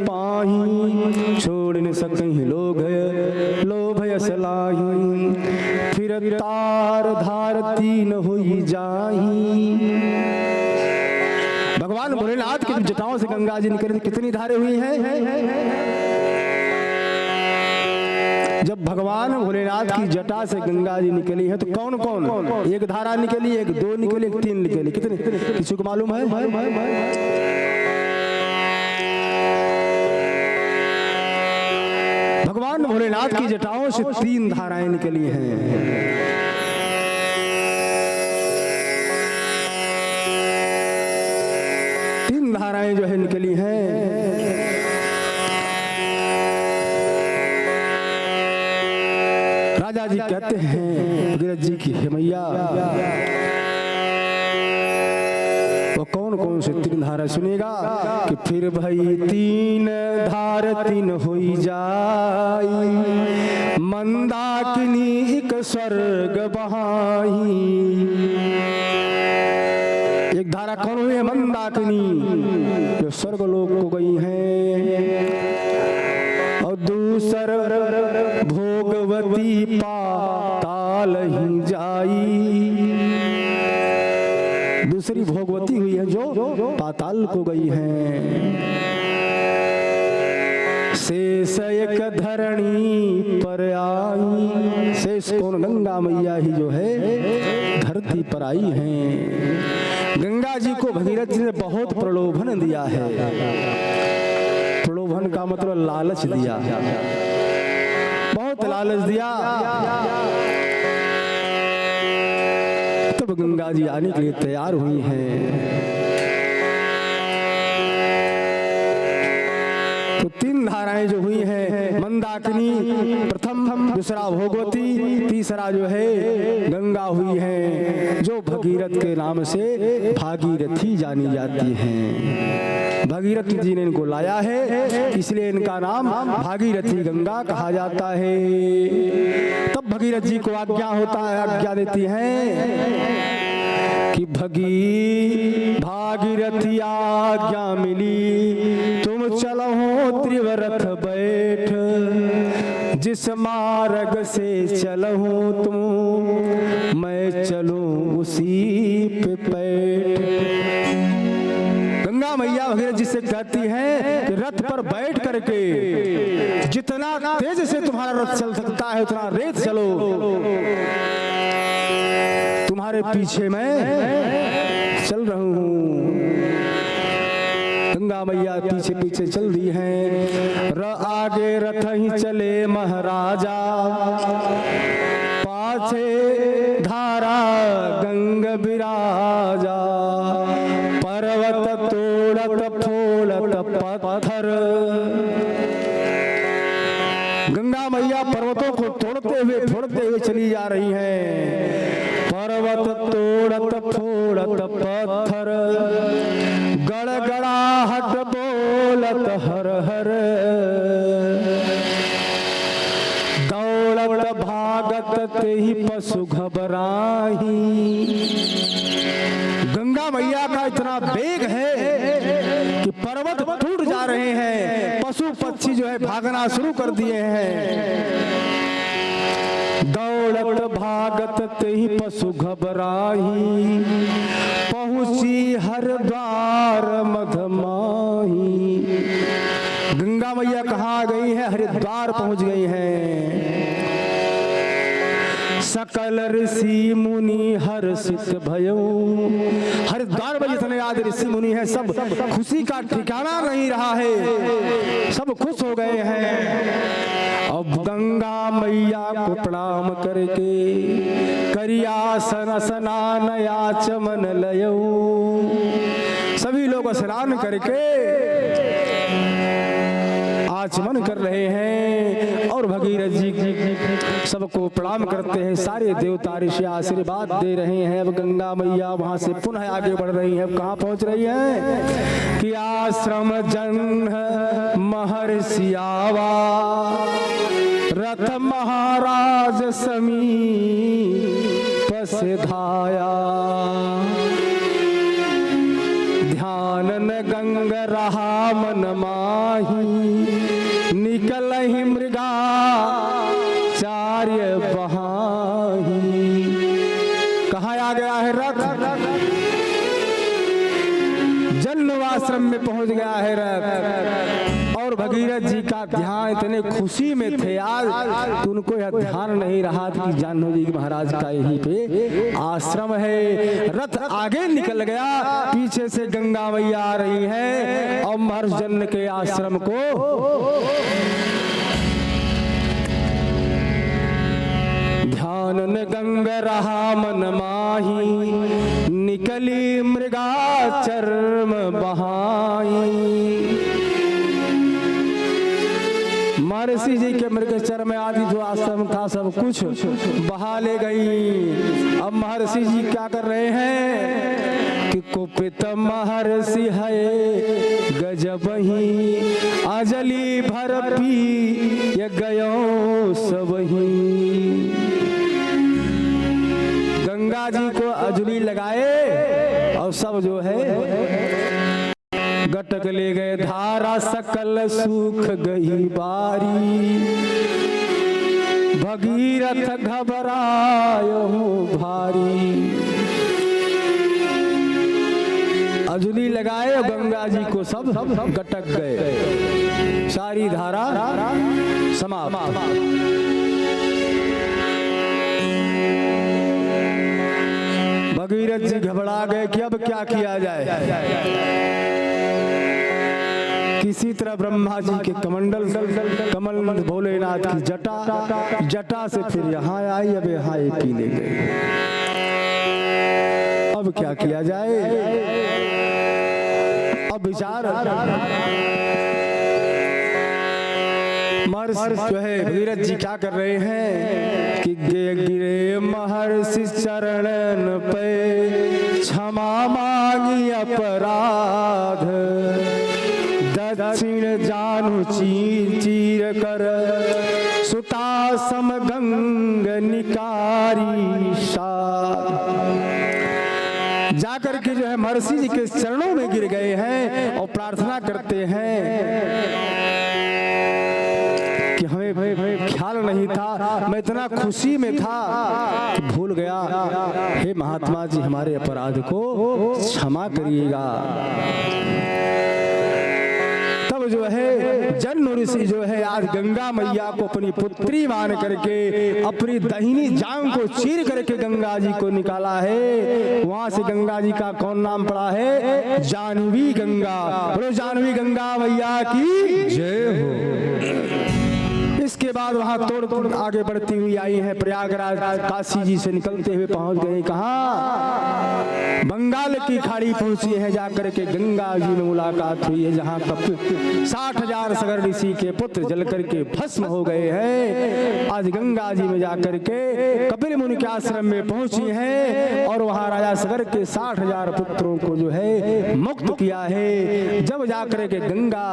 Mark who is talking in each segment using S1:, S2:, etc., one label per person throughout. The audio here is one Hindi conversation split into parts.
S1: पाही, छोड़ न सकहीं लोभ यस लाही, फिर तार धार तीन हुई जाही। भगवान भोलेनाथ की जटाओं से गंगा जी निकली, कितनी धारें हुई हैं? जब भगवान भोलेनाथ की जटा से गंगा जी निकली है तो कौन कौन? एक धारा निकली, एक दो निकली, एक तीन निकली, कितने किसी को मालूम है? भगवान भोलेनाथ की जटाओं से तीन धाराएं निकली हैं। तीन धाराएं जो है निकली हैं। राजा जी कहते हैं भगीरथ जी की, हे मैया वो कौन कौन से तीन धारा सुनेगा? कि फिर भई तीन धार तीन हुई जाई, मंदाकिनी एक स्वर्ग बहाई। एक धारा कौन हुई है? मंदाकिनी, जो स्वर्ग लोक को गई है। और दूसर भोगवती पाताल ही जाई, दूसरी भोगवती हुई है जो पाताल को गई है। शेष एक धरणी पर आई, शेष कौन? गंगा मैया ही जो है धरती पर आई हैं। गंगा जी को भगीरथ जी ने बहुत प्रलोभन दिया है। प्रलोभन का मतलब लालच दिया, बहुत लालच दिया। तब गंगा जी आने के लिए तैयार हुई हैं। तो तीन धाराएं जो हुई हैं, मंदाकिनी प्रथम, दूसरा भोगवती, तीसरा जो है गंगा हुई है, जो भगीरथ के नाम से भागीरथी जानी जाती हैं। भगीरथ जी ने इनको लाया है, इसलिए इनका नाम भागीरथी गंगा कहा जाता है। तब भगीरथ जी को आज्ञा होता है, आज्ञा देती हैं कि भागीरथी आज्ञा मिली, तुम चलो त्रिवरथ बैठ, जिस मार्ग से चलूं तुम, मैं चलूं उसी पे बैठ। गंगा मैया भगीरथ जी से कहती हैं कि रथ पर बैठ करके जितना तेज से तुम्हारा रथ चल सकता है उतना रेत चलो, तुम्हारे पीछे मैं चल रहा हूँ। गंगा मैया पीछे पीछे चल दी हैं। आगे रथ ही चले महाराजा, पाछे धारा गंग बिराजा, पर्वत तोड़त फोड़त पत्थर। गंगा मैया पर्वतों को तोड़ते हुए फोड़ते हुए चली जा रही हैं। पर्वत तोड़त फोड़त पत्थर, गड़गड़ाहट बोलत हर हर, दौड़त भागत ते ही पशु घबराही। गंगा मैया का इतना वेग है कि पर्वत टूट जा रहे हैं, पशु पक्षी जो है भागना शुरू कर दिए हैं। दौड़त भागत ते ही पशु घबराही, पहुंची हरिद्वार मधमाही। गंगा मैया कहाँ गई है? हरिद्वार पहुंच गई हैं। सकल ऋषि मुनि हर्षित भयो, हरिद्वार में जितने आदि ऋषि मुनि हैं सब खुशी का ठिकाना नहीं रहा है, सब खुश हो गए हैं। अब गंगा मैया को प्रणाम करके करियासन स्नान आचमन लयो, सभी लोग स्नान करके आचमन कर रहे हैं और भगीरथ जी सबको प्रणाम करते हैं। सारे देवता ऋषि आशीर्वाद दे रहे हैं। अब गंगा मैया वहां से पुनः आगे बढ़ रही है। अब कहाँ पहुंच रही है कि आश्रम जन महर्षि आवा, रथ महाराज समीप से धाया, ध्यान न गंग रहा मन माही, निकलहि मृगा चार्य बहाही। कहाँ आ गया है रथ? जन्नवाश्रम में पहुंच गया है रथ। और भगीरथ जी का ध्यान इतने खुशी में थे आज, तो उनको यह ध्यान नहीं रहा कि जाह्नवी जी महाराज का यहीं पे आश्रम है। रथ आगे निकल गया, पीछे से गंगा मैया आ रही है और महर्षि जन्य के आश्रम को ध्यान गंग रहा मन माही, निकली मृगा चर्म बहाई। महर्षि जी के मृग चर्म आदि जो आश्रम था सब कुछ बहा ले गई। अब महर्षि जी क्या कर रहे हैं कि कुपित महर्षि है गजबही, अजली भर पी ये गयो सबही। गंगा जी को अजली लगाए और सब जो है गटक ले गए। धारा सकल सूख गई बारी, भगीरथ घबरायो भारी। अजली लगाए और गंगा जी को सब गटक गए, सारी धारा समाप्त। भगीरथ जी घबरा गए कि अब क्या किया जाए। किसी तरह ब्रह्मा जी के कमल भोलेनाथ की जटा से फिर यहाँ आई, अब यहाँ पी ले गए। अब क्या किया जाए? अब विचार महर्षि जो है भगीरथ जी क्या कर रहे हैं कि गिरे महर्षि चरणन पे, क्षमा मांगी अपराध। दक्षिण जानु चीर चीर कर, सुता सम गंग निकारी साध। जाकर के जो है महर्षि जी के चरणों में गिर गए हैं और प्रार्थना करते हैं कि हमें ख्याल नहीं था, मैं इतना खुशी में था कि भूल गया। हे महात्मा जी, हमारे अपराध को क्षमा करिएगा। तब जो है जन्म ऋषि जो है आज गंगा मैया को अपनी पुत्री मान करके अपनी दाहिनी जांघ को चीर करके गंगा जी को निकाला है। वहां से गंगा जी का कौन नाम पड़ा है? जाह्नवी गंगा। बोलो जाह्नवी गंगा मैया की जय हो। इसके बाद वहां तोड़ आगे बढ़ती हुई आई है प्रयागराज, काशी जी से निकलते हुए पहुंच गए कहां? बंगाल की खाड़ी पहुंची है। जाकर के गंगा जी में मुलाकात हुई है, जहां 60,000 सगर ऋषि के पुत्र जल करके भस्म हो गए हैं। आज गंगा जी में जाकर के कपिल मुनि के आश्रम में पहुंची है और वहां राजा सगर के 60,000 पुत्रों को जो है मुक्त किया है। जब जाकर के गंगा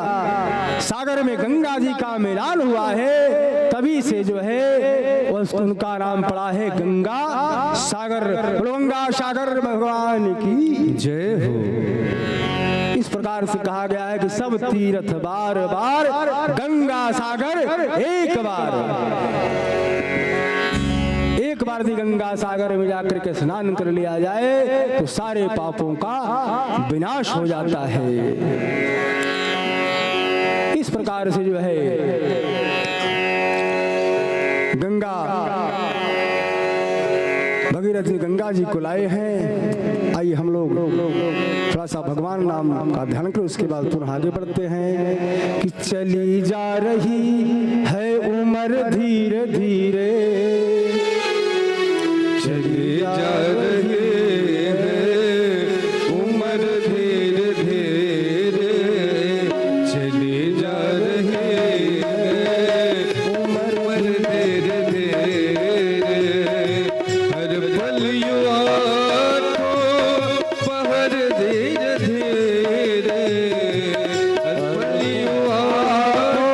S1: सागर में गंगा जी का मिलान हुआ है, तभी से जो है उनका नाम पड़ा है गंगा सागर। गंगा सागर भगवान की जय हो। इस प्रकार से कहा गया है कि सब तीर्थ बार बार, गंगा सागर एक बार। एक बार यदि गंगा सागर में जाकर के स्नान कर लिया जाए तो सारे पापों का विनाश हो जाता है। इस प्रकार से जो है गंगा भगीरथ जी गंगा जी को लाए हैं। आइए हम लोग थोड़ा सा भगवान नाम का ध्यान करें, उसके बाद पुनः आगे बढ़ते हैं कि चली जा रही है उम्र धीरे धीरे,
S2: चली जा रही है उम्र धीरे धीरे, चली जा रही है उम्र धीरे धीरे। हर पल युवा को पहर धीरे धीरे, हर पल युवा को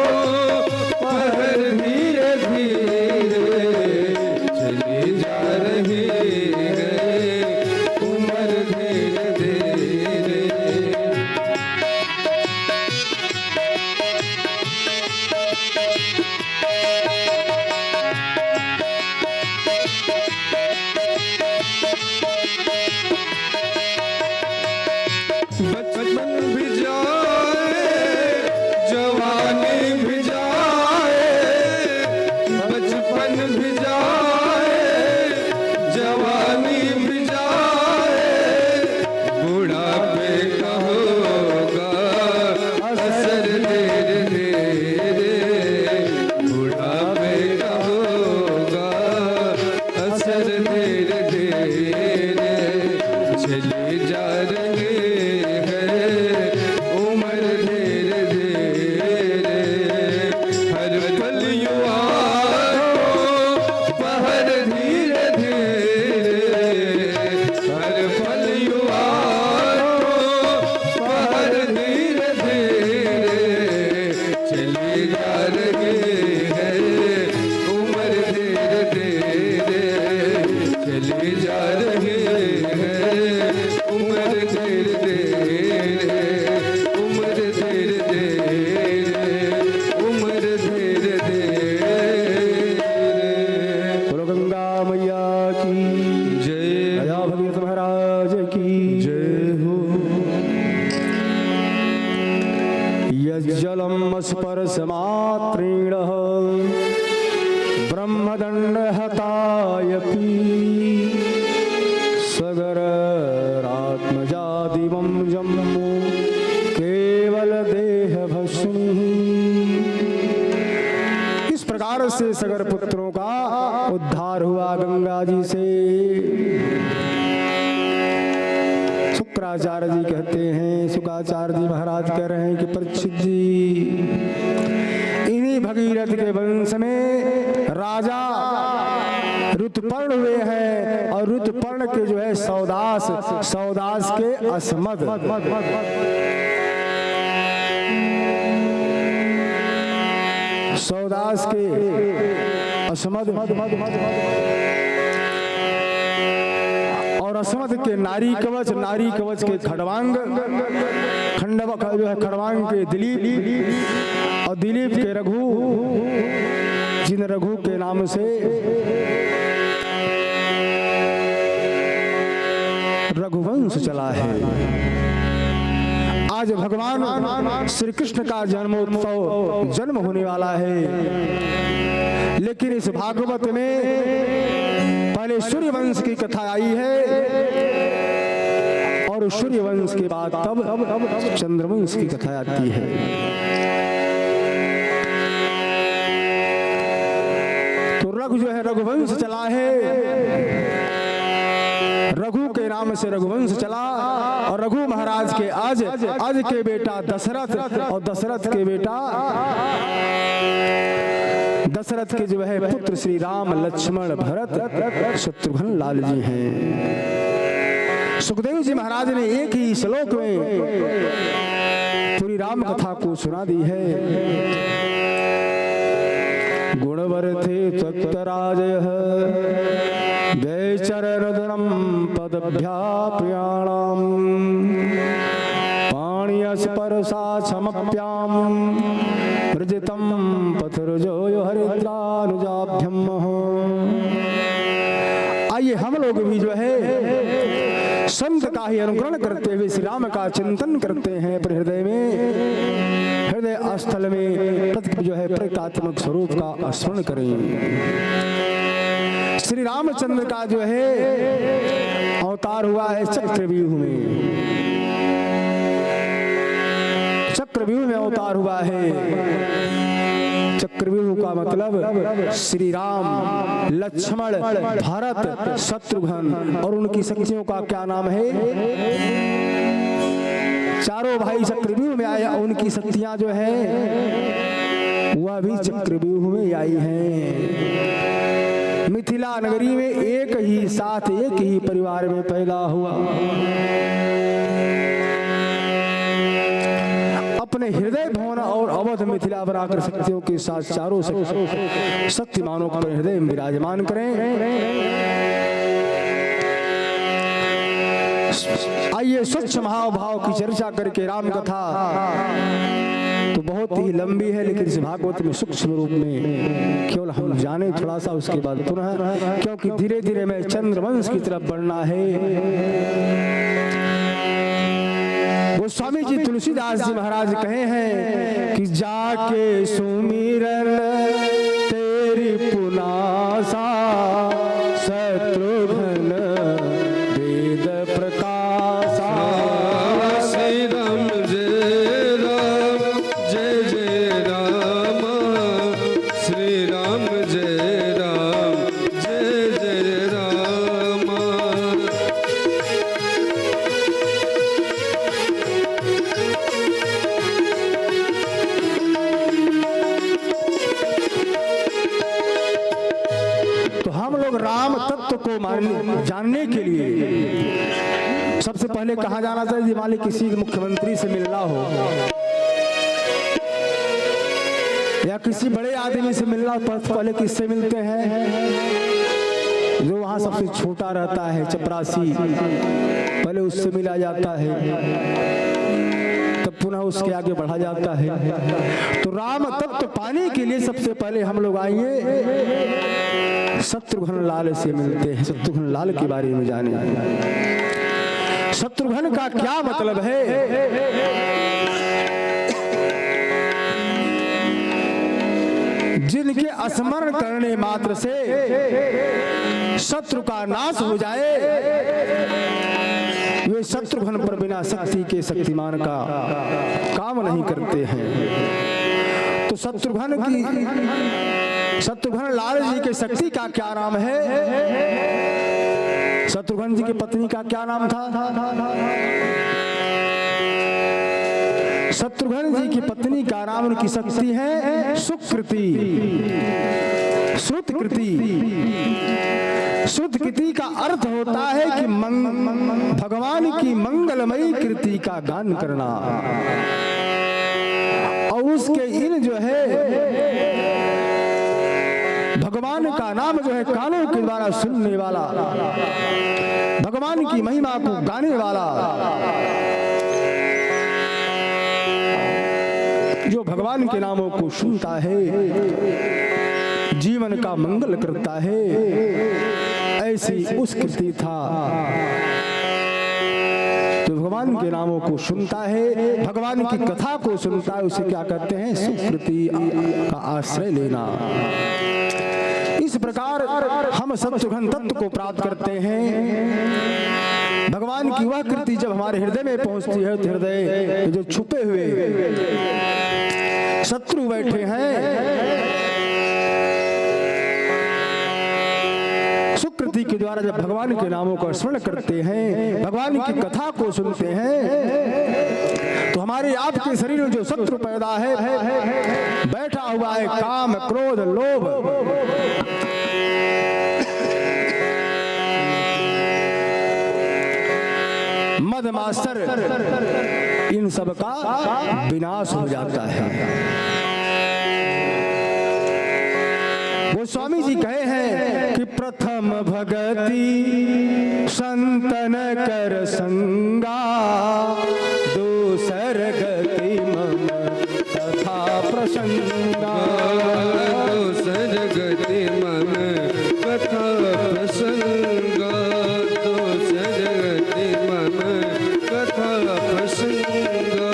S2: बचपन भी जाए जवानी भी जाए, बचपन भी जाए जवानी भी जाए, बुढ़ापे का होगा असर धीरे धीरे, बुढ़ापे का होगा असर धीरे धीरे, चली जा रही उम्र धीरे धीरे, हर पल युवा पहर धीरे धीरे, हर पल युवा पहर धीरे धीरे, चली जा रही है उम्र धीरे धीरे, चली जा रही है उम्र धीरे धीरे, उम्र धीरे धीरे, उम्र धीरे धीरे।
S1: बोलो गंगा मैया की
S2: जय
S1: राजा भगीरथ महाराज की
S2: जय हो।
S1: यज्जलम स्पर्शमात्रेण ब्रह्मदंड हतायपि सगरात्मजादिवं जम्मो केवल देह भस्मी। इस प्रकार से सगर पुत्रों का उद्धार हुआ गंगा जी से। शुक्राचार्य जी कहते हैं, शुक्राचार्य जी महाराज कह रहे हैं कि परीक्षित जी, इन्हीं भगीरथ के वंश में राजा ऋतुपर्ण हुए हैं, और ऋतुपर्ण के जो है सौदास, सौदास के अस्मद, सौदास के अस्मद, और अस्मद के नारी कवच, नारी कवच के खड़वांग, खंडव जो है खड़वांग के दिलीप, और दिलीप के रघु, जिन रघु के नाम से रघुवंश चला है। आज भगवान श्री कृष्ण का जन्मोत्सव, जन्म होने वाला है, लेकिन इस भागवत में पहले सूर्यवंश की कथा आई है, और सूर्यवंश के बाद तब चंद्रवंश की कथा आती है। तो रघु जो है रघुवंश चला है, रघु के नाम से रघुवंश चला, और रघु महाराज के आज के बेटा दशरथ, और दशरथ के बेटा दशरथ के जो है पुत्र श्री राम, लक्ष्मण, भरत, शत्रुघ्न लाल जी हैं। सुखदेव जी महाराज ने एक ही श्लोक में पूरी राम कथा को सुना दी है। गुणवर्थे त्वक्तराजयः वैचररुद्रं पदभ्याप्याणाम् पाणियस्पर्शा क्षमप्याम् वृजितं पथरुजो हरिद्रानुजाभ्यम। आइए हम लोग भी जो है संत का ही अनुकरण करते हुए श्री राम का चिंतन करते हैं, अपने हृदय में, हृदय स्थल में जो है प्रतीकात्मक स्वरूप का स्मरण करें। श्री रामचंद्र का जो है अवतार हुआ है चक्रव्यूह में, चक्रव्यूह में अवतार हुआ है। चक्रव्यूह का मतलब श्री राम, लक्ष्मण, भरत, शत्रुघ्न और उनकी शक्तियों का क्या नाम है? चारों भाई चक्रव्यूह में आए, उनकी शक्तियां जो है वह भी चक्रव्यूह में आई हैं। मिथिला नगरी में एक ही साथ, एक ही परिवार में पैदा हुआ। अपने हृदय भवन और अवध मिथिला पर आकर शक्तियों के साथ चारों शक्तिमानों को अपने हृदय में विराजमान करें। आइए स्वच्छ महाभाव की चर्चा करके राम कथा तो बहुत ही लंबी है, लेकिन इस भागवत में सूक्ष्म रूप में केवल हम जाने थोड़ा सा, उसके बाद पुनः, क्योंकि धीरे धीरे में चंद्रवंश की तरफ बढ़ना है। गोस्वामी जी तुलसीदास जी महाराज कहे हैं कि जाके सुमिरन तेरी पुनासा शत्रुघ्न वेद प्रकाशा।
S2: श्री राम जय राम जय जय राम, श्री राम जय राम जय जय राम।
S1: तो हम लोग राम तत्व को जानने के लिए सबसे पहले कहाँ जाना चाहिए? मान ली किसी मुख्यमंत्री से मिलना हो या किसी बड़े आदमी से मिलना हो, पहले किससे मिलते हैं? जो वहाँ सबसे छोटा रहता है, चपरासी, पहले उससे मिला जाता है, तब पुनः उसके आगे बढ़ा जाता है। तो राम तत्व पाने के लिए सबसे पहले हम लोग आइए शत्रुघ्न लाल से मिलते हैं, शत्रुघ्न लाल के बारे में जाने। शत्रुघ्न का क्या मतलब है? जिनके स्मरण करने मात्र से शत्रु का नाश हो जाए, वे शत्रुघ्न पर बिना शक्ति के शक्तिमान का काम नहीं करते हैं। तो शत्रुघ्न लाल जी के शक्ति का क्या नाम है? शत्रुघ्न जी की पत्नी का क्या नाम था? शत्रुघ्न जी की पत्नी का नाम, उनकी शक्ति है सुकृति, श्रुतकृति। श्रुतकृति का अर्थ होता है कि भगवान की मंगलमयी कृति का गान करना, और उसके इन जो है भगवान का नाम जो है कानों के द्वारा सुनने वाला, भगवान की महिमा को गाने वाला, जो भगवान के नामों को सुनता है, जीवन का मंगल करता है, ऐसी उस कृति था। तो भगवान के नामों को सुनता है, भगवान की कथा को सुनता है, उसे क्या कहते हैं? सुकृति का आश्रय लेना। इस प्रकार हम शत्रुघ्न तत्व को प्राप्त करते हैं। भगवान की वह कृति जब हमारे हृदय में पहुंचती है, तो हृदय जो छुपे हुए शत्रु बैठे हैं, सुकृति के द्वारा जब भगवान के नामों का स्मरण करते हैं, भगवान की कथा को सुनते हैं, तो हमारे आपके शरीर में जो शत्रु पैदा है, बैठा हुआ है काम, क्रोध, लोभ, मद, मात्सर, इन सब का विनाश हो जाता है। गोस्वामी जी कहे हैं कि प्रथम भगति संतन कर संगा, दूसर गति मम तथा प्रसंगा।
S2: दूसर गति मम तथा प्रसंगा, दूसर गति मम तथा प्रसंगा।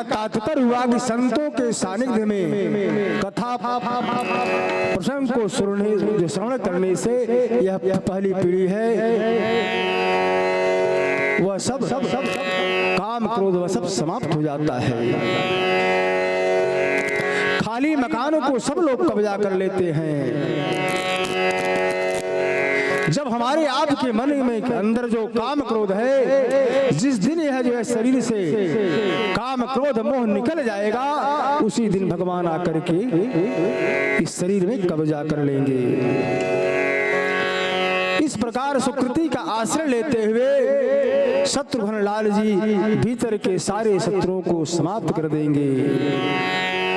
S1: तात्पर्य हुआ कि संतों के सानिध्य में कथा प्रसंग को श्रवण करने से यह पहली पीढ़ी है, वह सब काम, क्रोध, वह सब समाप्त हो जाता है। खाली मकानों को सब लोग कब्जा कर लेते हैं। जब हमारे आपके मन में अंदर जो काम क्रोध है, जिस दिन यह जो है शरीर से काम क्रोध मोह निकल जाएगा, उसी दिन भगवान आकर के इस शरीर में कब्जा कर लेंगे। इस प्रकार सुकृति का आश्रय लेते हुए शत्रुघ्न लाल जी भीतर के सारे शत्रुओं को समाप्त कर देंगे,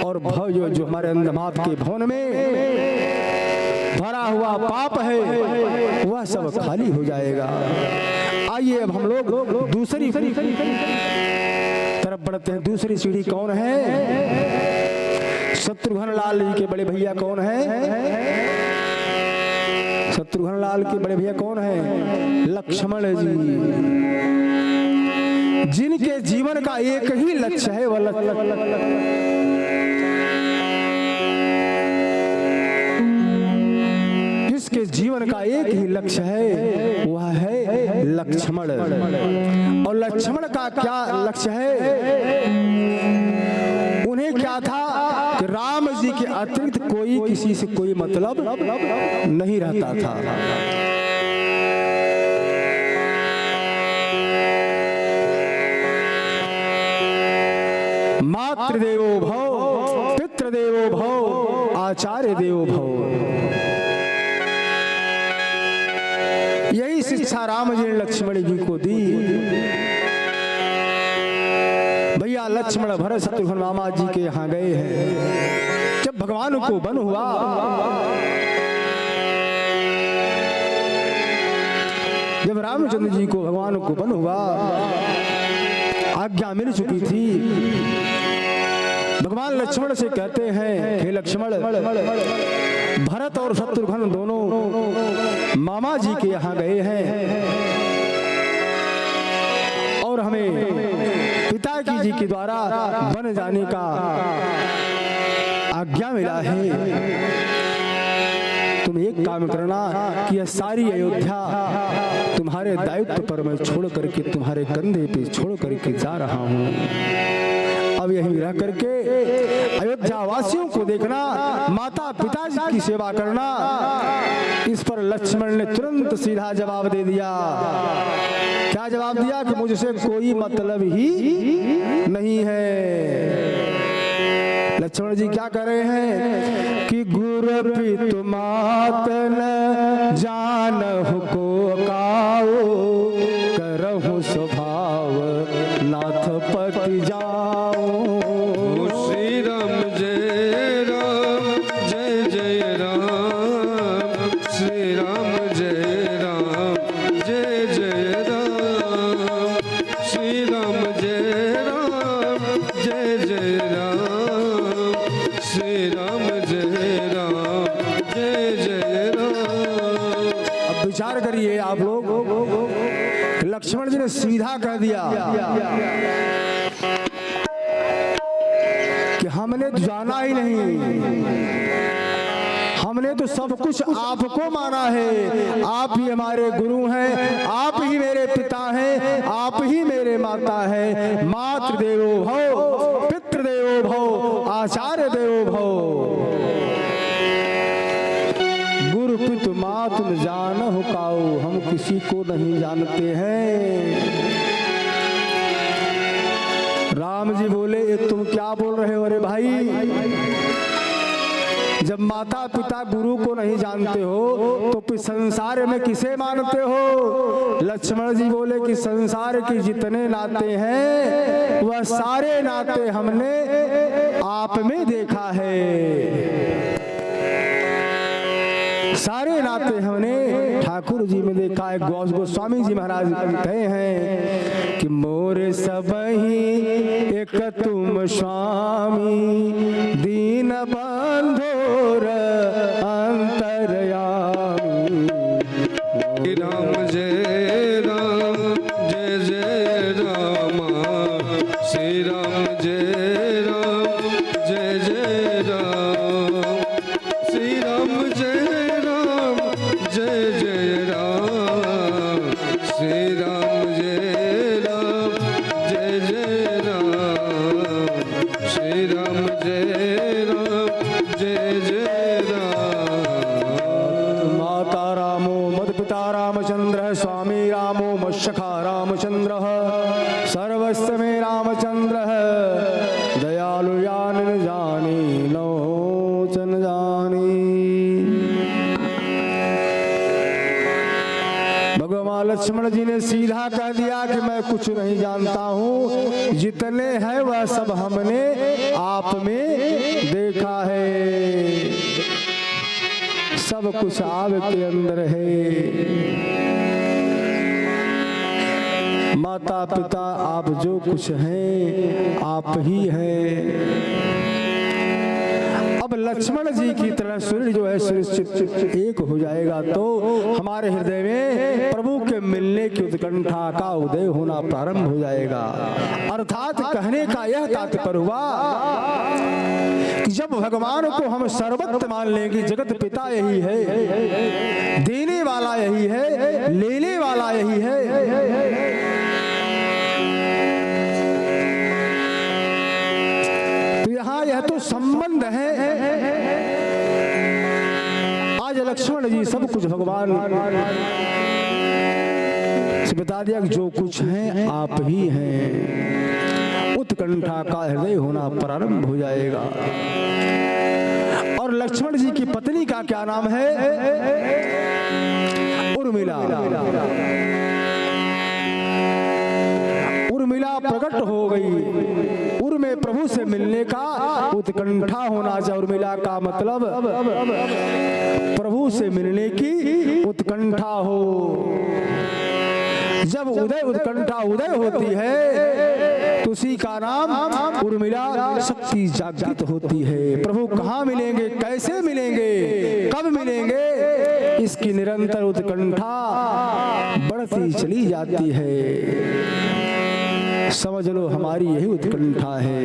S1: और भव जो हमारे अंदर के भवन में भरा हुआ पाप है वह सब खाली हो जाएगा। आइए अब हम लोग दूसरी तरफ बढ़ते हैं। दूसरी सीढ़ी कौन है? शत्रुघ्न लाल जी के बड़े भैया कौन है? शत्रुघ्न लाल के बड़े भैया कौन है? लक्ष्मण जी, जिनके जीवन का एक ही लक्ष्य है, वह जिसके जीवन का एक ही लक्ष्य है वह है लक्ष्मण। और लक्ष्मण का क्या लक्ष्य है? उन्हें क्या था कि राम जी के अतिरिक्त कोई किसी से कोई मतलब नहीं रहता था। मातृदेवो भव, पितृदेवो भव, आचार्य देवो भव। यही शिक्षा राम जी ने लक्ष्मण जी को दी। भैया लक्ष्मण भरत शत्रुघ्न मामा जी के यहाँ गए हैं। जब भगवान को वन हुआ, जब रामचंद्र जी को भगवान को वन हुआ, आज्ञा मिल चुकी थी। भगवान लक्ष्मण से कहते हैं, हे लक्ष्मण, भरत और शत्रुघ्न दोनों मामा जी के यहाँ गए हैं और हमें पिता जी के द्वारा वन जाने का आज्ञा मिला है। तुम एक काम करना कि यह सारी अयोध्या तुम्हारे दायित्व पर मैं छोड़ करके, तुम्हारे कंधे पे छोड़ करके जा रहा हूँ। अब यहीं रह करके अयोध्या वासियों को देखना, माता पिताजी की सेवा करना। इस पर लक्ष्मण ने तुरंत सीधा जवाब दे दिया। क्या जवाब दिया? कि मुझसे कोई मतलब ही नहीं है। लक्ष्मण जी क्या कर रहे हैं कि गुरु पितु मात न जानहु को काओ, करहु स्वभाव नाथ पति जाओ।
S2: श्री राम जय राम, जय जय राम। श्री राम जय राम, जय जय राम। श्री राम जय राम, जय जय राम। श्री राम जय राम, जय जय राम।
S1: अब विचार करिए आप लोग, लक्ष्मण जी ने सीधा कह दिया कि हमने तो जाना ही नहीं, हमने तो सब कुछ आपको माना है। आप ही हमारे गुरु हैं, आप ही मेरे पिता हैं, आप ही मेरे माता है। मातृदेवो भव, पितृदेवो भव, आचार्य देवो भव। गुरु पितु मातु न जानहु काऊ, हम किसी को नहीं जानते हैं। राम जी बोले, ये तुम क्या बोल रहे हो? अरे भाई, जब माता पिता गुरु को नहीं जानते हो तो फिर संसार में किसे मानते हो? लक्ष्मण जी बोले कि संसार के जितने नाते हैं वह सारे नाते हमने आप में देखा है। सारे नाते हमने ठाकुर जी में देखा है। गोस्वामी जी महाराज कहे हैं कि मोरे सबही एक तुम स्वामी, दीन बंधुर अंतरयामी।
S2: राम जय राम, जय जय राम। श्री राम जय राम, जय जय राम। श्री राम जय राम, जय जय राम। श्री राम जय राम, जय जय राम। श्री राम जय राम, जय जय राम।
S1: माता रामो मद पिता रामचंद्र, स्वामी रामो मत्सखा रामचंद्र, सर्वस्व में रामचंद्र, दयालु जान जानी लोचन जानी। भगवान लक्ष्मण जी ने सीधा कह दिया कि मैं कुछ नहीं जानता हूँ, जितने हैं वह सब हमने आप में देखा है। सब कुछ आपके अंदर है। माता पिता आप जो कुछ हैं आप ही हैं। अब लक्ष्मण जी की तरह सूर्य जो है सुनिश्चित एक हो जाएगा तो हमारे हृदय में प्रभु के मिलने की उत्कंठा का उदय होना प्रारंभ हो जाएगा। अर्थात कहने का यह तात्पर्य हुआ कि जब भगवान को हम सर्वत्र मान लेंगे, जगत पिता यही है, देने वाला यही है, लेने वाला यही है, यह तो संबंध है। आज लक्ष्मण जी सब कुछ भगवान से बता दिया कि जो कुछ है आप ही हैं। उत्कंठा का हृदय होना प्रारंभ हो जाएगा। और लक्ष्मण जी की पत्नी का क्या नाम है? उर्मिला। उर्मिला प्रकट हो गई। में प्रभु से मिलने का उत्कंठा होना चाहिए। उर्मिला का मतलब प्रभु से मिलने की उत्कंठा हो। जब उत्कंठा उदय होती है तो उसी का नाम उर्मिला शक्ति जागृत होती है। प्रभु कहाँ मिलेंगे, कैसे मिलेंगे, कब मिलेंगे, इसकी निरंतर उत्कंठा बढ़ती चली जाती है। समझ लो हमारी यही उत्कंठा है।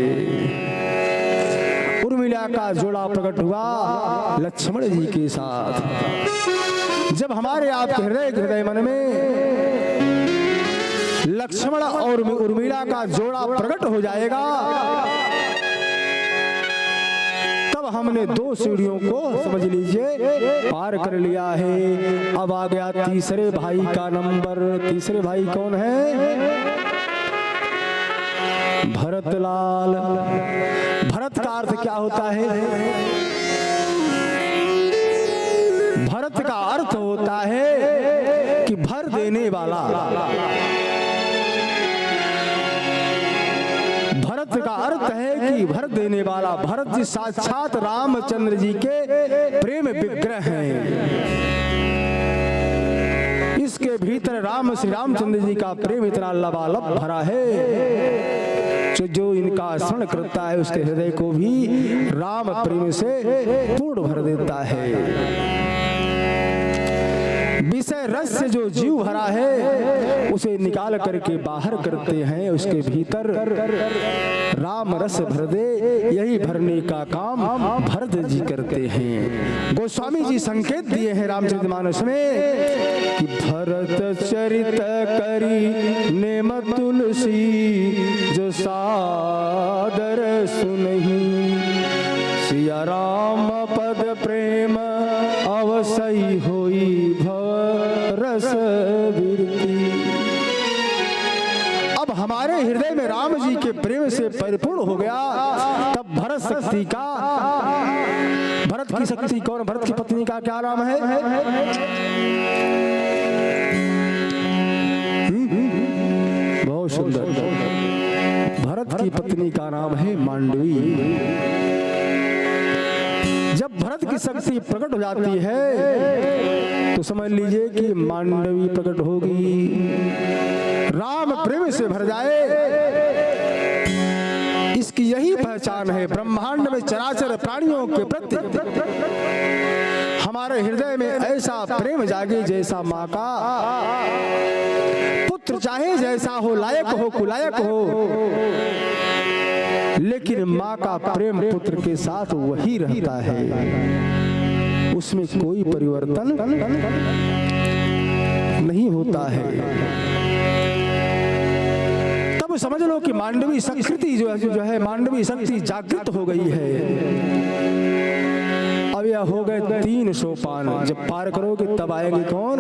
S1: उर्मिला का जोड़ा प्रकट हुआ लक्ष्मण जी के साथ। जब हमारे आपके हृदय मन में लक्ष्मण और उर्मिला का जोड़ा प्रकट हो जाएगा तब हमने दो सीढ़ियों को समझ लीजिए पार कर लिया है। अब आ गया तीसरे भाई का नंबर। तीसरे भाई कौन है? भरतलाल। भरत का अर्थ क्या होता है? भरत का अर्थ होता है कि भर देने वाला। भरत का अर्थ है कि भर देने वाला। भरत जी साक्षात रामचंद्र जी के प्रेम विग्रह हैं। इसके भीतर श्री रामचंद्र जी का प्रेम इतना लबालब भरा है जो इनका स्मरण करता है उसके हृदय को भी राम प्रेम से पूर्ण भर देता है। विषय रस से जो जीव भरा है उसे निकाल करके बाहर करते हैं, उसके भीतर राम रस भर दे, यही भरने का काम भरत जी करते हैं। गोस्वामी जी संकेत दिए हैं रामचरितमानस में कि भरत चरित करी नेम तुलसी जो सादर सुनहि, सिया राम पद प्रेम अवसई होई भव रस बिरती। अब हमारे हृदय में राम जी के प्रेम से परिपूर्ण हो गया तब भरत शक्ति का, भरत की शक्ति कौन? भरत की पत्नी का क्या नाम है? बहुत सुंदर। भरत की पत्नी का नाम है मांडवी। जब भरत की शक्ति प्रकट हो जाती है तो समझ लीजिए कि मांडवी प्रकट होगी। राम प्रेम से भर जाए इसकी यही पहचान है। ब्रह्मांड में चराचर प्राणियों के प्रति हमारे हृदय में ऐसा प्रेम जागे जैसा माँ का पुत्र, चाहे जैसा हो, लायक हो कुलायक हो, लेकिन माँ का प्रेम पुत्र के साथ वही रहता है, उसमें कोई परिवर्तन नहीं होता है। तब समझ लो कि मांडवी संस्कृति जो है मांडवी शक्ति जागृत हो गई है। अब यह हो गए 3 सोपान। जब पार करोगे तब आएंगे कौन?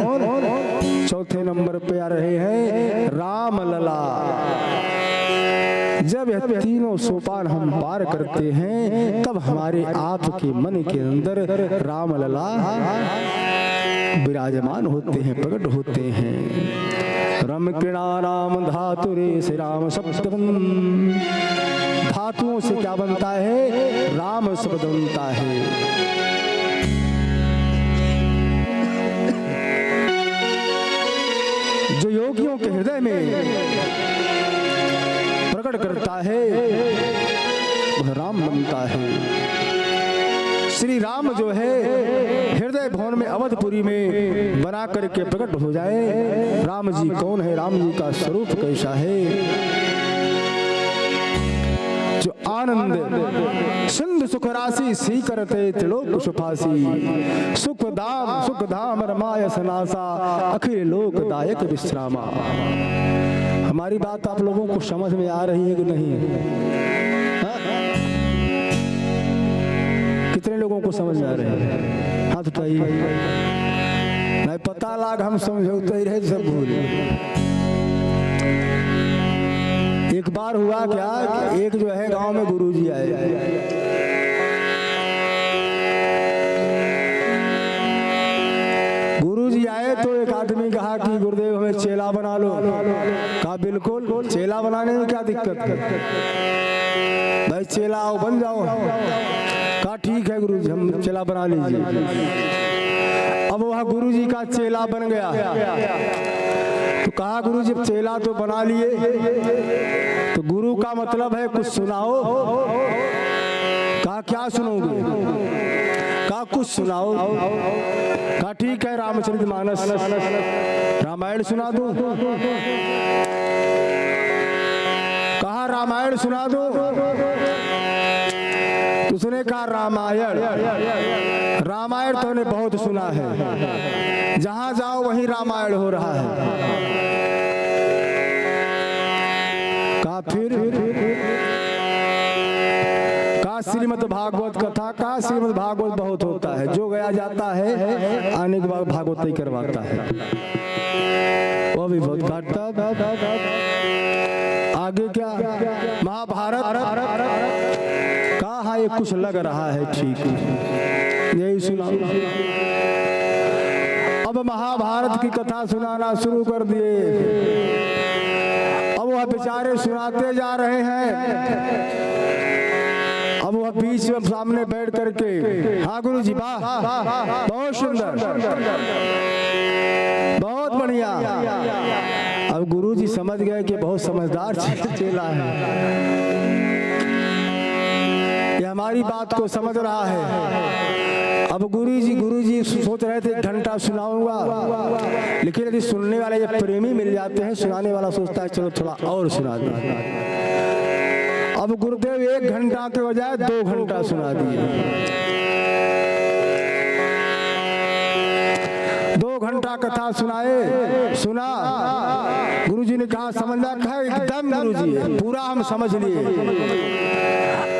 S1: चौथे नंबर पे आ रहे हैं राम लला। जब यह 3 सोपान हम पार करते हैं तब हमारे आपके मन के अंदर राम लला विराजमान होते हैं, प्रकट होते हैं। रम कृणा राम धातुरे श्री राम शब्दम। धातुओं से क्या बनता है? राम शब्द बनता है। में प्रकट करता है वह राम बनता है। श्री राम जो है हृदय भवन में अवधपुरी में बना करके प्रकट हो जाए। राम जी कौन है, राम जी का स्वरूप कैसा है। जो आनंद सिंधु सुख राशि सी करते त्रिलोक सुफासी, सुख धाम रमाय सनासा, अखिल लोक दायक विश्रामा। हमारी बात आप लोगों को समझ में आ रही है कि नहीं? कितने लोगों को समझ में आ रहे हैं? हाथ उठाइए। नहीं पता लाग हम समझौते ही रहे सब भूल। एक बार हुआ क्या, एक जो है गांव में गुरुजी आए। गुरुजी आए तो एक आदमी कहा कि गुरुदेव हमें चेला बना लो। कहा बिल्कुल, चेला बनाने में क्या दिक्कत है भाई, चेला आओ बन जाओ। कहा ठीक है गुरुजी, हम चेला बना लीजिए। अब वह गुरुजी का चेला बन गया। तो कहा गुरुजी चेला तो बना लिए, तो गुरु का मतलब है कुछ सुनाओ। कहा क्या सुनोगे? कहा कुछ सुनाओ। कहा ठीक है रामचरितमानस रामायण सुना दो। कहा रामायण सुना दो। उसने कहा रामायण रामायण तो ने बहुत सुना है, जहां जाओ वहीं रामायण हो रहा है। कहा फिर? कहा श्रीमद् भागवत कथा। कहा श्रीमद् भागवत बहुत होता है, जो गया जाता है आने के बाद भागवत ही करवाता है, वो भी बहुत काटता। आगे क्या? महाभारत। कहा ये कुछ लग रहा है ठीक है, यही सुना। अब महाभारत की कथा सुनाना शुरू कर दिए। अब वह बेचारे सुनाते जा रहे हैं। अब वह बीच में सामने बैठ करके, हाँ गुरुजी वाह, बहुत सुंदर, बहुत बढ़िया। अब गुरुजी समझ गए कि बहुत समझदार चेला है, ये हमारी बात को समझ रहा है। अब गुरुजी सोच रहे थे एक घंटा सुनाऊंगा, लेकिन यदि सुनने वाले जब प्रेमी मिल जाते हैं, सुनाने वाला सोचता है चलो थोड़ा और सुना दो। अब गुरुदेव 1 घंटा के बजाय 2 घंटा सुना दिए। 2 घंटा कथा सुना। गुरुजी ने कहा समझ में? कहा एकदम गुरुजी पूरा हम समझ लिए,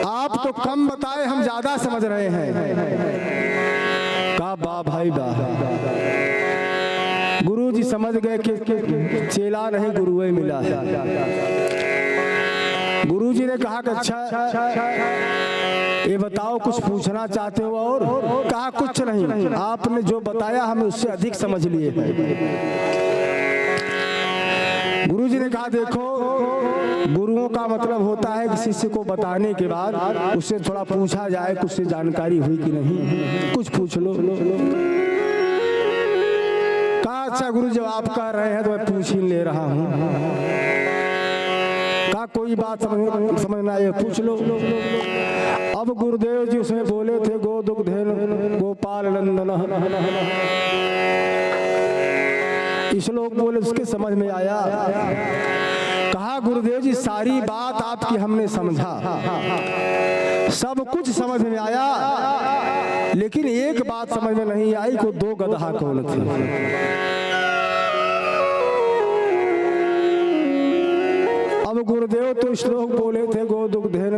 S1: आप तो कम बताए, हम ज्यादा समझ रहे हैं। कहा वाह भाई वाह। गुरुजी समझ गए कि चेला नहीं गुरु ही मिला है। गुरुजी ने कहा कि अच्छा ये बताओ कुछ पूछना चाहते हो? और कहा कुछ नहीं, आपने जो बताया हमें उससे अधिक समझ लिए। गुरुजी ने कहा देखो, गुरुओं का मतलब होता है कि शिष्य को बताने के बाद उससे थोड़ा पूछा जाए कुछ से जानकारी हुई कि नहीं, कुछ पूछ लो। कहा अच्छा गुरु जब आप कह रहे हैं तो मैं पूछ ही ले रहा हूँ। कहा कोई बात समझना है पूछ लो। अब गुरुदेव जी उसमें बोले थे गो दुग्धेन गोपाल नंदन, श्लोक बोले, उसके समझ में आया। कहा गुरुदेव जी सारी बात आपकी हमने समझा, सब कुछ समझ में आया, लेकिन एक बात समझ में नहीं आई को 2 गधा कौन थे। अब गुरुदेव तो श्लोक बोले थे गो दुग्धेन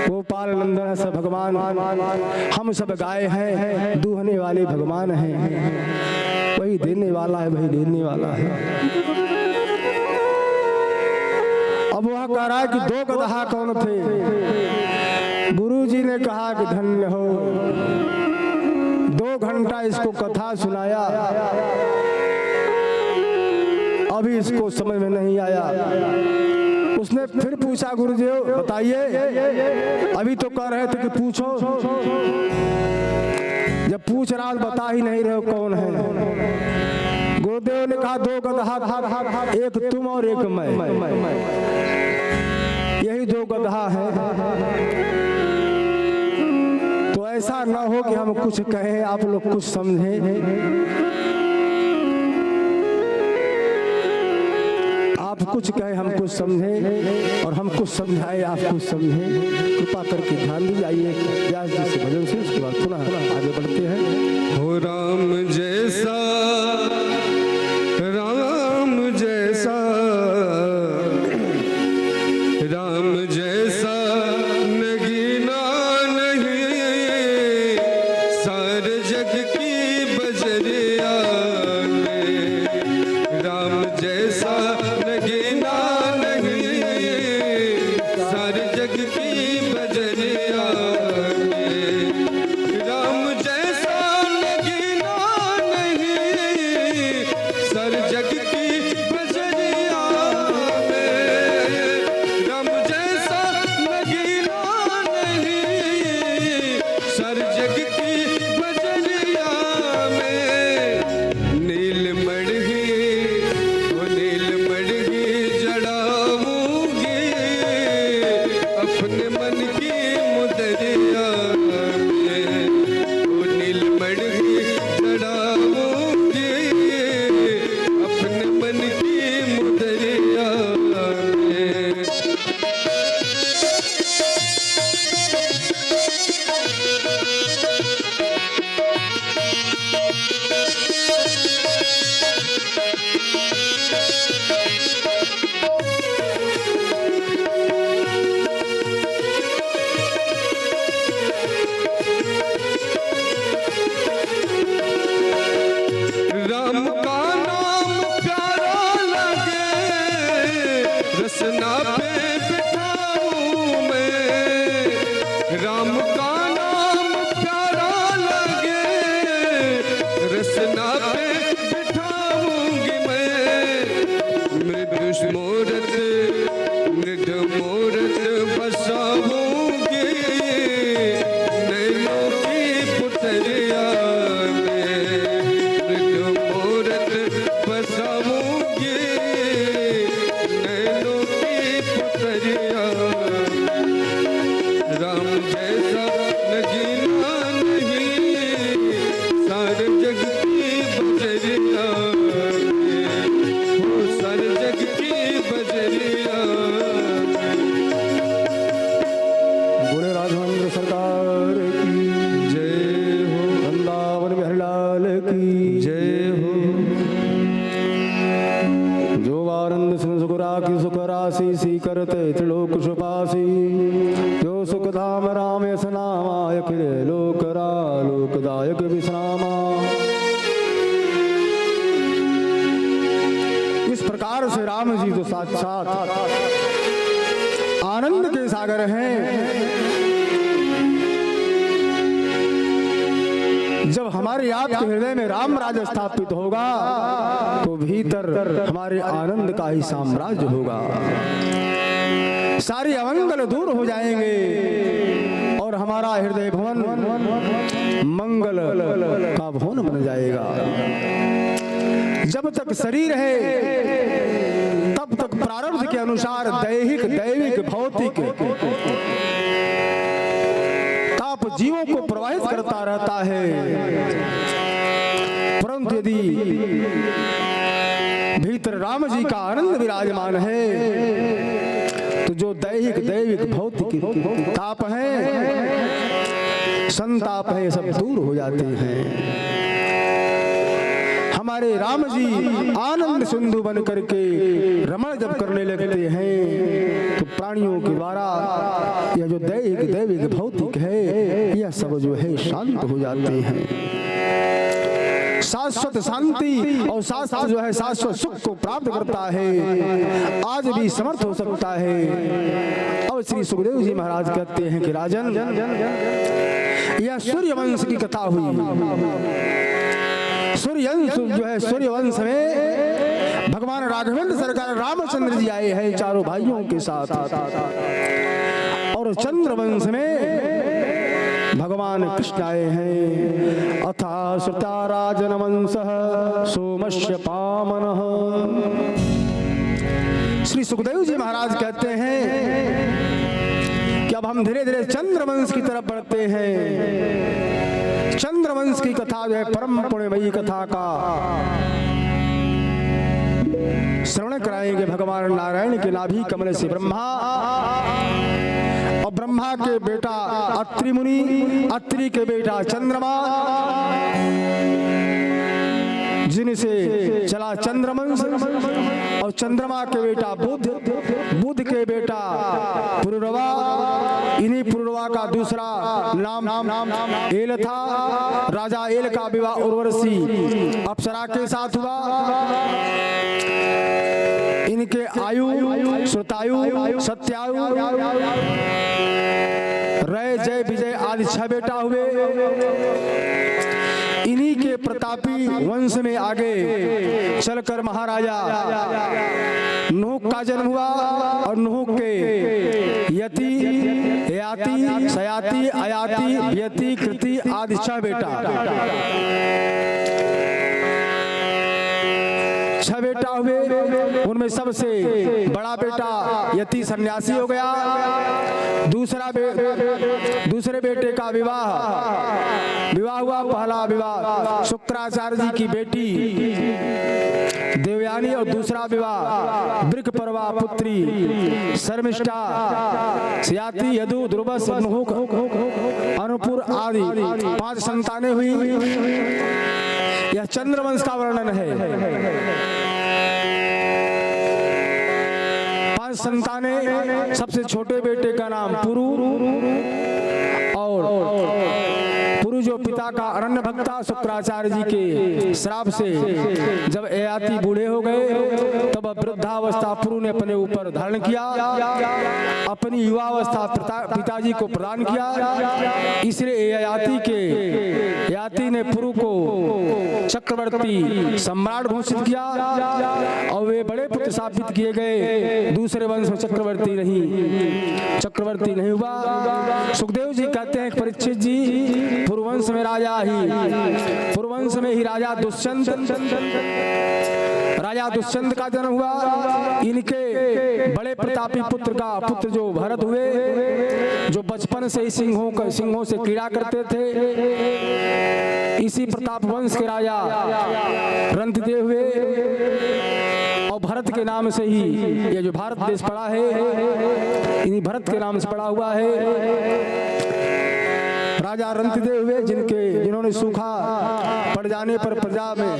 S1: गोपाल नंदन सब भगवान, हम सब गाय हैं, दूहने वाले भगवान हैं, वही देने वाला है, वही लेने वाला है। अब वह कह रहा है कि 2 गधा कौन थे? गुरुजी ने कहा कि धन्य हो, 2 घंटा इसको कथा सुनाया, अभी इसको समझ में नहीं आया। उसने फिर पूछा गुरुदेव बताइए, अभी तो कह रहे थे कि पूछो, जब पूछ रहा बता ही नहीं रहे कौन है। सुखदेव ने कहा 2 गदहा, एक तुम और एक मैं, यही 2 गदहा है। तो ऐसा ना हो कि हम कुछ कहें आप लोग कुछ समझें, आप कुछ कहें हम कुछ समझें और हम कुछ समझाए आप कुछ समझें। कृपा करके ध्यान दी जाइए व्यास जी से भजन से, उसके बाद पुनः आगे बढ़ते हैं।
S2: हो राम जैसा, राम जैसा, राम जैसा नगीना नहीं सारे जग की बजरिया में। राम जैसा नगीना नहीं सारे जग की बजरिया में। राम जैसा नगीना नहीं सर जग की बजरिया में। राम जैसा नगीना नहीं सर जग की बजरिया में। नील मड़गी, वो नील मड़गी जड़ाऊंगी अपने मन की मुदरिया में। वो नील मड़गी जड़ाऊंगी अपने मन की मुदरिया में। राम का नाम प्यारा लगे रसना पे बिठाऊं मैं। राम का नाम प्यारा लगे रसना पे बिठाऊंगी मैं। मृदु मूरत मृदु मूरत बसाऊंगी नैनों की पुतरिया में। मृदु मूरत बसाऊंगी नैनों की पुतरिया। राम जैसा नगीना नहीं सारे जग की बजरिया में। हो सारे जग की बजरिया में।
S1: बोले राघवेंद्र सरकार की
S2: जय हो,
S1: वृंदावन बिहारी लाल की
S2: जय हो।
S1: जो आनंद सिंह सुखरा की सुख राशि सी करते त्रिलोक सुपासी। जो सुख धाम राम यस नामा अखिल लोक लोकदायक विश्रामा। इस प्रकार से राम जी तो साक्षात आनंद के सागर हैं। जब हमारे आपके हृदय में राम राज स्थापित होगा तो भीतर हमारे आनंद का ही साम्राज्य होगा। सारी अमंगल दूर हो जाएंगे और हमारा हृदय भवन मंगल का भवन बन जाएगा। जब तक शरीर है तब तक प्रारब्ध के अनुसार दैहिक दैविक भौतिक ताप जीवों को प्रवाहित करता रहता है। परंतु यदि भीतर राम जी का आनंद विराजमान है तो जो दैहिक दैविक भौतिक ताप है संताप है सब दूर हो जाते हैं। हमारे राम जी आनंद सिंधु बन करके रमण जब करने लगते हैं तो प्राणियों के द्वारा यह जो दैहिक दैविक भौतिक है यह सब जो है शांत हो जाते हैं। शाश्वत शांति और शाश्वत जो है शाश्वत सुख को प्राप्त करता है। आज भी समर्थ हो सकता है। अब श्री सुखदेव जी महाराज कहते हैं कि राजन यह सूर्यवंश की कथा हुई। सूर्यवंश जो है सूर्यवंश में भगवान राघवेंद्र सरकार रामचंद्र जी आए हैं चारों भाइयों के साथ और चंद्रवंश में भगवान कृष्ण आए हैं। अथा श्रुता राजन वंश सोम रोमस्य पामनः। श्री सुखदेव जी महाराज कहते हैं कि अब हम धीरे धीरे चंद्रवंश की तरफ बढ़ते हैं। चंद्रवंश की कथा जो है परम पुण्यमयी कथा का श्रवण कराएंगे। भगवान नारायण के नाभि कमल से ब्रह्मा और ब्रह्मा के बेटा अत्रि मुनि, अत्रि के बेटा चंद्रमा, जिनसे चला चंद्रवंश, और चंद्रमा के बेटा बुध, बुध के बेटा पुरुरवा, इन्हीं पुरुरवा का दूसरा नाम एल था। राजा एल का विवाह उर्वशी अप्सरा के साथ हुआ। इनके आयु, श्रुतायु, सत्यायु, रय, जय, विजय आदि 6 बेटा हुए। इन्हीं के प्रतापी वंश में आगे चलकर महाराजा नूह का जन्म हुआ, और नूह के यति, याति, सयाति, अयाति, व्यति, कृति आदि 6 बेटा, 6 बेटा हुए। उनमें सबसे बड़ा बेटा यति सन्यासी हो गया। दूसरे बेटे का विवाह हुआ। पहला विवाह शुक्राचार्य जी की बेटी देवयानी, और दूसरा विवाह वृकपर्वा पुत्री शर्मिष्ठा, सयाति, यदु, ध्रुवस, नुहुक, अनुपुर आदि 5 संतानें हुई। यह चंद्रवंश का वर्णन है। 5 संतानें। सबसे छोटे बेटे का नाम पुरु, और पुरु जो पिता का अरण्य भक्ता शुक्राचार्य जी के श्राप से जब ययाति बूढ़े हो गए, तब वृद्धावस्था पुरु ने अपने ऊपर धारण किया, अपनी युवावस्था पिताजी को प्रदान किया। इसलिए ययाति ने पुरु को चक्रवर्ती सम्राट घोषित किया, और वे बड़े पुत्र स्थापित किए गए। दूसरे वंश में चक्रवर्ती नहीं हुआ। सुखदेव जी कहते हैं परीक्षित जी, पुरुवंश में ही राजा दुष्यंत का जन्म हुआ। इनके बड़े प्रतापी पुत्र जो भरत हुए, जो बचपन से ही सिंहों से क्रीड़ा करते थे। इसी प्रताप वंश के राजा रंतिदेव हुए, और भरत के नाम से ही ये जो भारत देश पड़ा है, इन्हीं भरत के नाम से पड़ा हुआ है। राजा रंतिदेव हुए, जिन्होंने सूखा पड़ जाने पर प्रजा में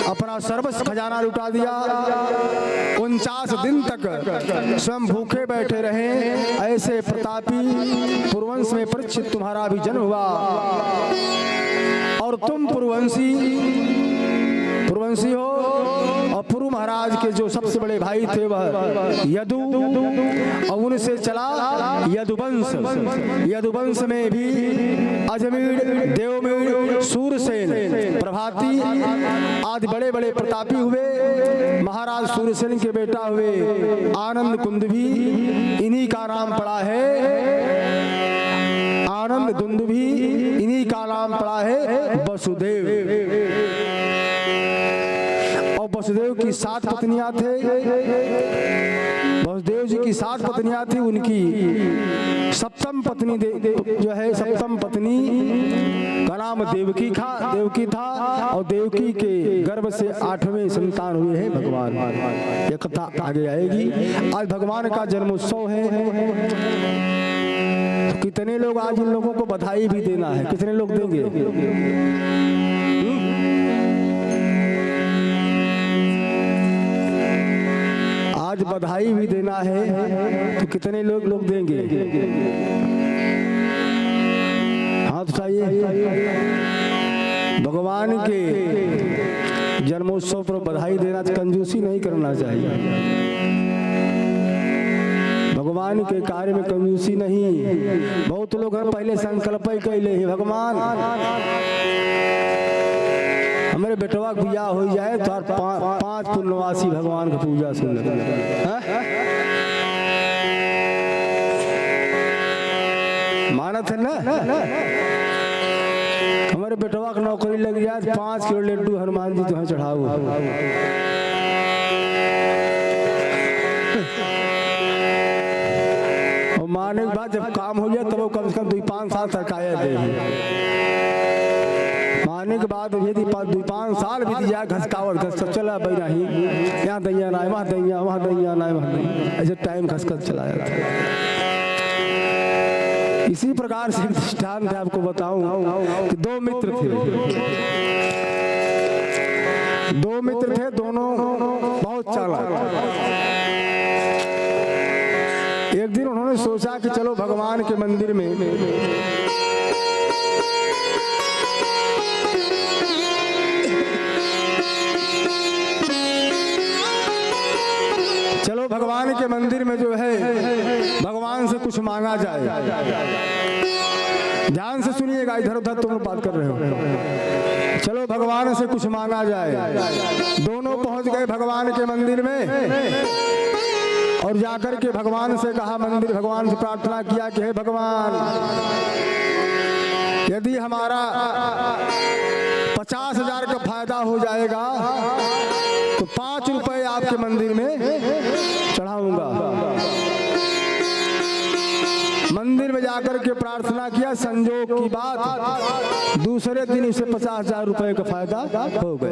S1: अपना सर्वस्व खजाना लुटा दिया। 49 दिन तक स्वयं भूखे बैठे रहे। ऐसे प्रतापी पुरुवंश में परीक्षित तुम्हारा भी जन्म हुआ, और तुम पुरुवंशी हो। और पुरु महाराज के जो सबसे बड़े भाई थे वह यदु, और उनसे चला यदुवंश। यदुवंश में भी अजमीर, देवमीर, सूरसेन, प्रभाती आदि बड़े बड़े प्रतापी हुए। महाराज सूरसेन के बेटा हुए आनंद कुंद भी, इन्हीं का नाम पड़ा है आनंद दुंद भी, इन्हीं का नाम पड़ा है वसुदेव। और वसुदेव की 7 पत्नियां थे। वसुदेव जी की 7 पत्नियां थी। उनकी सप्तम पत्नी सप्तम पत्नी का नाम देवकी था, और देवकी के गर्भ से 8वें संतान हुए हैं भगवान। ये कथा आगे आएगी। आज भगवान का जन्मोत्सव है। तो कितने लोग आज इन लोगों को बधाई भी देना है? कितने लोग देंगे? आज बधाई भी देना है, तो कितने लोग देंगे? हाथ उठाइए। भगवान के जन्मोत्सव पर बधाई देना, कंजूसी नहीं करना चाहिए। भगवान के कार्य में कंजूसी नहीं। बहुत लोग पहले संकल्प ही कैले ही, भगवान हमारे बेटवा बियाह हो जाए तो 5 पूर्णवासी भगवान की पूजा सुन। मानत है ना? हमारे बेटवा कड़वा नौकरी लग जाए 5 किलो लड्डू हनुमान जी तुम्हें चढ़ाओ। और मारने के बाद जब काम हो गया तब वो कम से कम 2-5 साल सरकाया दे। मारने के बाद यदि 2-5 साल बीत जाए घसकावट घस चला भाई नहीं, यहाँ दैया ना वहाँ दैया, वहाँ दैया ना वहाँ दैया, ऐसे टाइम घसकर चला जाता है। इसी प्रकार से दृष्टांत है आपको बताऊं कि 2 मित्र थे, 2 मित्र थे, दोनों बहुत चालाक। एक दिन उन्होंने सोचा कि चलो भगवान के मंदिर में भगवान के मंदिर में जो है भगवान से कुछ मांगा जाए। ध्यान से सुनिएगा, इधर उधर तुम बात कर रहे हो। चलो भगवान से कुछ मांगा जाए। दोनों पहुंच गए भगवान के मंदिर में और जाकर के भगवान से कहा, मंदिर भगवान से प्रार्थना किया कि हे भगवान, यदि हमारा 50,000 का फायदा हो जाएगा तो 5 रुपए आपके मंदिर में चढ़ाऊंगा। मंदिर में जाकर के प्रार्थना किया, संजोग की बात दूसरे दिन इसे 50,000 रुपए का फायदा हो गया।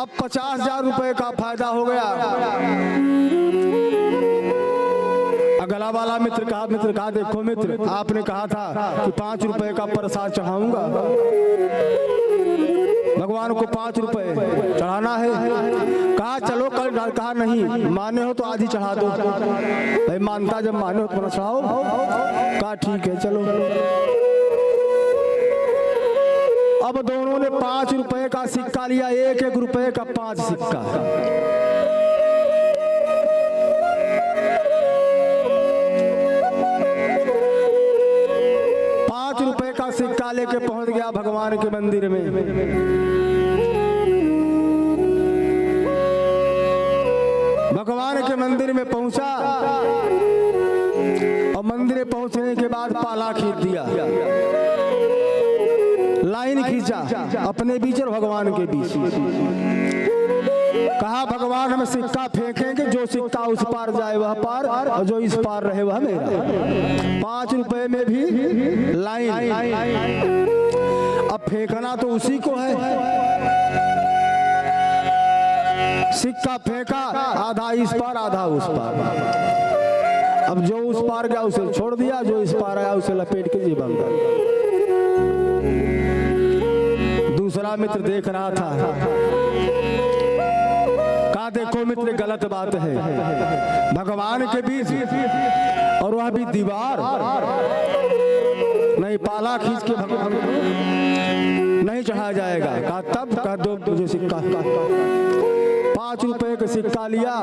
S1: अब 50,000 रुपए का फायदा हो गया। अगला वाला मित्र कहा देखो मित्र, आपने कहा था कि 5 रुपए का प्रसाद चढ़ाऊंगा, भगवान को 5 रुपए चढ़ाना है। कहा चलो कल, कहा नहीं माने हो तो आज ही चढ़ा दो। भाई मानता जब माने हो तो चढ़ाओ। कहा ठीक है चलो। अब दोनों ने 5 रुपए का सिक्का लिया, 1-1 रुपए का 5 सिक्का। सिक्का लेके पहुंच गया भगवान के मंदिर में। भगवान के मंदिर में पहुंचा और मंदिर में पहुंचने के बाद पाला खींच दिया, लाइन खींचा अपने बीच और भगवान के बीच। कहा भगवान हम सिक्का फेंकेंगे, जो सिक्का उस पार जाए वह पार और जो इस पार रहे वह मेरा। 5 रुपए में भी लाइन। अब फेंकना तो उसी को है। सिक्का फेंका, आधा इस पार आधा उस पार। अब जो उस पार गया उसे छोड़ दिया, जो इस पार आया उसे लपेट के जी बंद। दूसरा मित्र देख रहा था, देखो मित्र गलत बात है, भगवान के बीच और वह भी दीवार, नहीं पाला खींच के भगवान नहीं चढ़ाया जाएगा। कहा तब कह दो मुझे सिक्का। 5 रुपए का सिक्का लिया।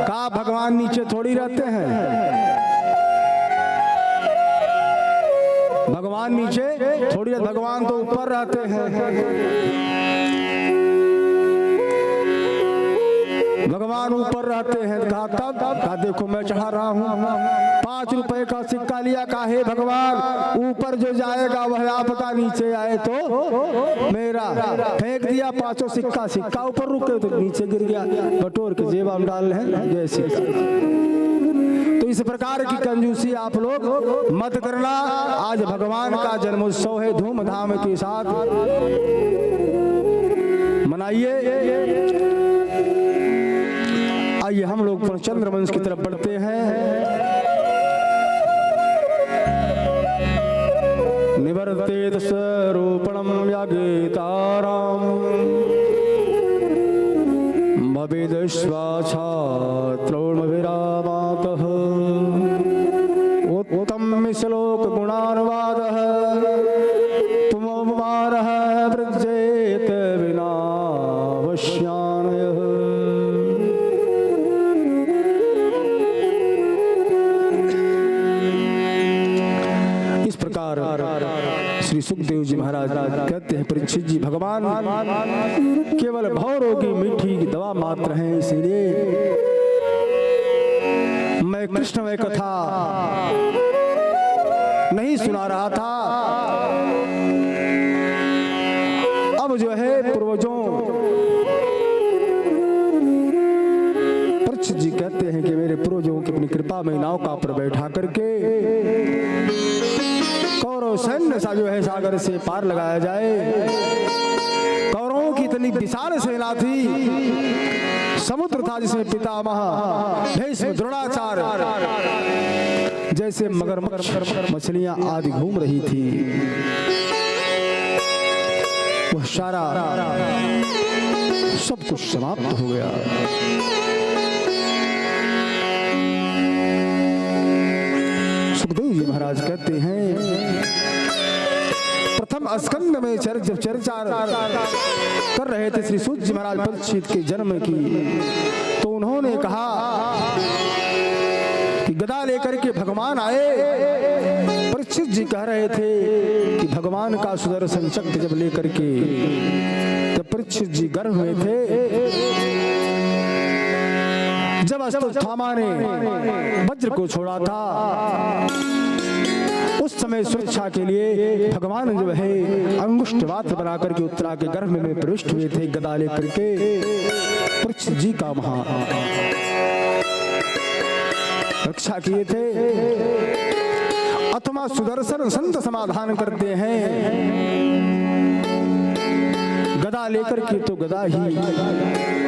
S1: कहा भगवान नीचे थोड़ी रहते हैं, भगवान नीचे थोड़ी, भगवान तो ऊपर रहते हैं। भगवान ऊपर रहते हैं। कहा तब कहा देखो मैं चढ़ा रहा हूँ। 5 रुपए का सिक्का लिया। कहा हे भगवान, ऊपर जो जाएगा वह आपका, नीचे आए तो मेरा। फेंक दिया 5 सिक्का, सिक्का ऊपर रुके तो नीचे गिर गया, बटोर के जेब में डाल रहे हैं जैसे। तो इस प्रकार की कंजूसी आप लोग मत करना। आज भगवान का जन्मोत्सव है, धूमधाम के साथ मनाइए। आइए हम लोग चंद्रवंश की तरफ बढ़ते हैं। निवर्तेत स्वरूपणं यागेताराम भवेदश्वाछात्रोर्विरामातः उत्तम श्लोक गुणानुवादः पुमवारः वृज्येत विनावश्यानयः। श्री सुखदेव जी महाराज कहते हैं, परीक्षित जी भगवान केवल भवरोगी मीठी दवा मात्र हैं, इसलिए मैं कृष्णमय कथा कहानी सुना रहा था। अब जो है पूर्वजों, परीक्षित जी कहते हैं कि मेरे पूर्वजों की अपनी कृपा में नौका पर बैठा करके कौरव सैन्य सा जो है सागर से पार लगाया जाए। कौरवों की इतनी विशाल सेना थी, समुद्र था जिसमें पितामह भीष्म द्रोणाचार्य जैसे मगरमच्छ मछलियां आदि घूम रही थी। वह सारा सब कुछ समाप्त हो गया। सुखदेव जी महाराज कहते हैं, प्रथम स्कंद में जब चर्चा कर रहे थे श्री सूत जी महाराज परीक्षित के जन्म की, तो उन्होंने कहा कि गदा लेकर के भगवान आए। परीक्षित जी कह रहे थे कि भगवान का सुदर्शन चक्र जब लेकर के जब परीक्षित जी गर्भ में थे, जब अश्वत्थामा ने वज्र को छोड़ा था, उस समय सुरक्षा के लिए भगवान जो है अंगुष्ठवात बना करके उत्तरा के गर्भ में प्रविष्ट हुए थे, गदा लेकर के परीक्षित जी का वहां रक्षा किए थे। अथवा सुदर्शन संत समाधान करते हैं, गदा लेकर के तो गदा ही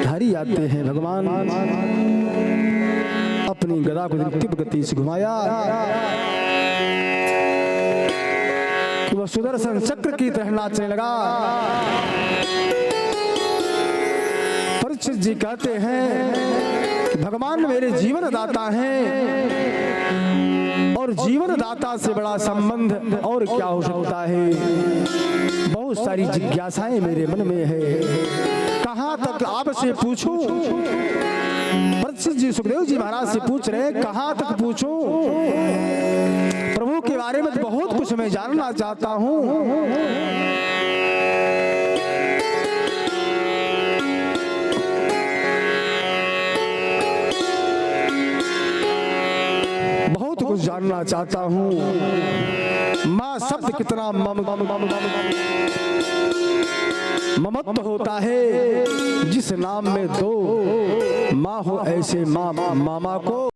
S1: धारी आते हैं। भगवान अपनी गदा को तीव्र गति से घुमाया कि वह सुदर्शन चक्र की तरह नाचने लगा। परीक्षित जी कहते हैं कि भगवान मेरे जीवन दाता हैं, और जीवन दाता से बड़ा संबंध और क्या हो सकता है। बहुत सारी जिज्ञासाएं मेरे मन में है, कहां तक आपसे पूछूं। परीक्षित जी सुखदेव जी महाराज से पूछ रहे, कहां तक पूछूं। प्रभु के बारे में तो बहुत कुछ मैं जानना चाहता हूं। बहुत कुछ जानना चाहता हूं। मां शब्द कितना ममत्व होता है, जिस नाम में दो माँ हो ऐसे माँ मामा को